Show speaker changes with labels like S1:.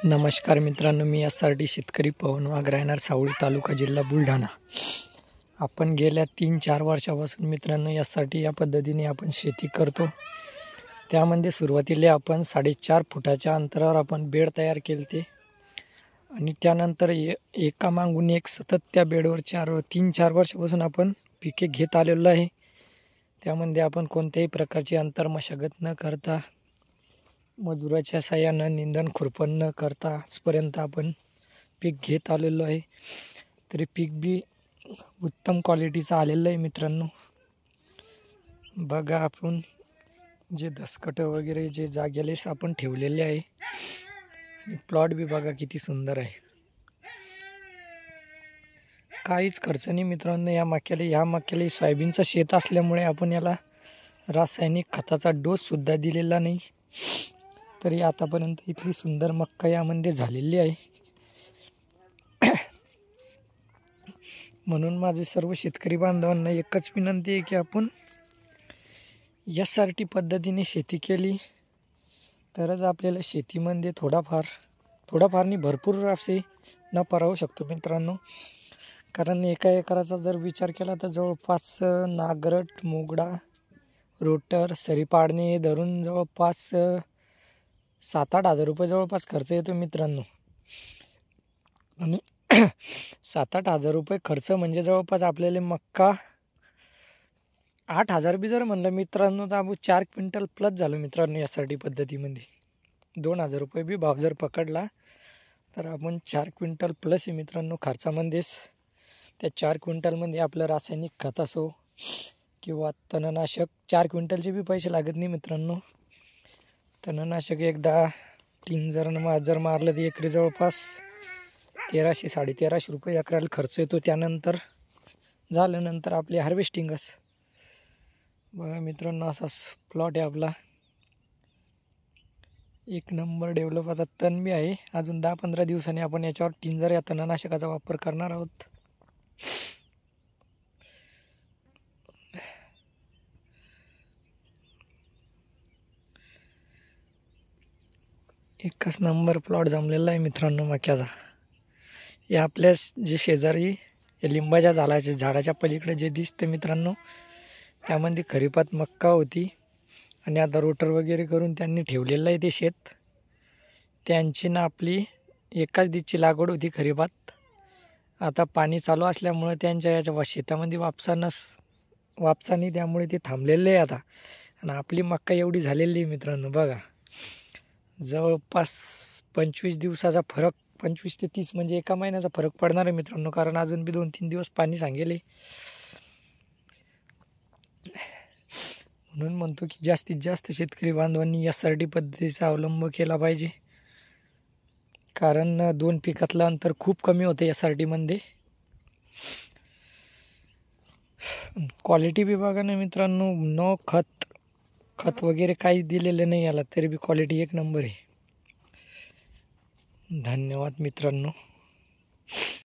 S1: नमस्कार मित्रांनो, मी SRT शेतकरी पवन वाघ, राहणार सावळी तालुका, जिल्हा बुलढाणा। आपण गेल्या 3-4 वर्षापासून मित्रांनो SRT या पद्धतीने आपण शेती करतो। त्यामध्ये सुरुवातीला आपण 4.5 फुटाच्या अंतरावर आपण बेड तयार केले आणि त्यानंतर एका मागून एक सतत त्या बेडवर 3-4 वर्षापासून आपण पिके घेत आलेलो आहे। त्यामध्ये आपण कोणत्याही प्रकारची अंतर मशागत न करता, मजुराच्या साहाय्याने निंदन खुरपण न करता आजपर्यंत आपण पीक घेत आलेलो आहे। तरी पीक बी उत्तम क्वालिटीचं आलेलं आहे मित्रांनो। बघा, आपण जे दसकट वगैरे जे जागेलेस आपण ठेवलेले आहे आणि प्लॉट बी बघा किती सुंदर आहे। काहीच खर्च नाही मित्रांनो या मक्याला सोयाबीनचं शेत असल्यामुळे आपण याला रासायनिक खताचा डोस सुद्धा दिलेला नाही। तरी आतापर्यंत इतकी सुंदर मक्का यामध्ये झालेली आहे। म्हणून माझे सर्व शेतकरी बांधवांना एकच विनंती आहे की आपण SRT पद्धतीने शेती केली तरच आपल्याला शेतीमध्ये थोडाफार नाही भरपूर असे नफा राहू शकतो मित्रांनो। कारण एका एकराचा जर विचार केला तर जवळपास नांगरट, मोगडा, रोटर, सरी पाडणे धरून जवळपास 7-8 हजार रुपये जवळपास खर्च येतो मित्रांनो। आणि 7-8 हजार रुपये खर्च म्हणजे जवळपास आपल्याला मक्का 8 हजार बी जर म्हणलं मित्रांनो तर आपण 4 क्विंटल प्लस झालो मित्रांनो। SRT पद्धतीमध्ये 2 हजार रुपये बी भाव जर पकडला तर आपण 4 क्विंटल प्लस आहे मित्रांनो खर्चामध्येच। त्या 4 क्विंटलमध्ये आपलं रासायनिक खत असो किंवा तणनाशक 4 क्विंटलचे बी पैसे लागत नाही मित्रांनो। तणनाशक एकदा टिंग जर मारलं तर एकरी जवळपास 1300-1350 रुपये एकराला खर्च येतो। त्यानंतर झाल्यानंतर आपली हार्वेस्टिंगच बघा मित्रांनो, असा प्लॉट आहे आपला। एक नंबर डेव्हलप। आता तण बी आहे, अजून 10-15 दिवसांनी आपण याच्यावर टिंजर या तणनाशकाचा वापर करणार आहोत। एकच नंबर प्लॉट जमलेला आहे मित्रांनो मक्याचा। या आपल्या जे शेजारी लिंबाच्या झाडाच्या पलीकडे जे दिसते मित्रांनो, त्यामध्ये खरीपात मक्का होती आणि आता रोटर वगैरे करून त्यांनी ठेवलेलं आहे ते शेत। त्यांची ना आपली एकाच दिवशी लागवड होती खरीपात। आता पाणी चालू असल्यामुळे त्यांच्या याच्या शेतामध्ये वापसा नाही, त्यामुळे ते थांबलेले आहे आता। आणि आपली मक्का एवढी झालेली आहे मित्रांनो बघा, जवळपास 25 दिवसाचा फरक, 25 ते 30 म्हणजे एका महिन्याचा फरक पडणार आहे मित्रांनो। कारण अजून बी 2-3 दिवस पाणी सांगेले। म्हणून म्हणतो की जास्तीत जास्त शेतकरी बांधवांनी SRT पद्धतीचा अवलंब केला पाहिजे। कारण 2 पिकातलं अंतर खूप कमी होते SRT मध्ये। क्वालिटी बी बघा ना मित्रांनो, नो खत वगैरे काहीच दिलेलं नाही याला, तरी बी क्वालिटी एक नंबर आहे। धन्यवाद मित्रांनो।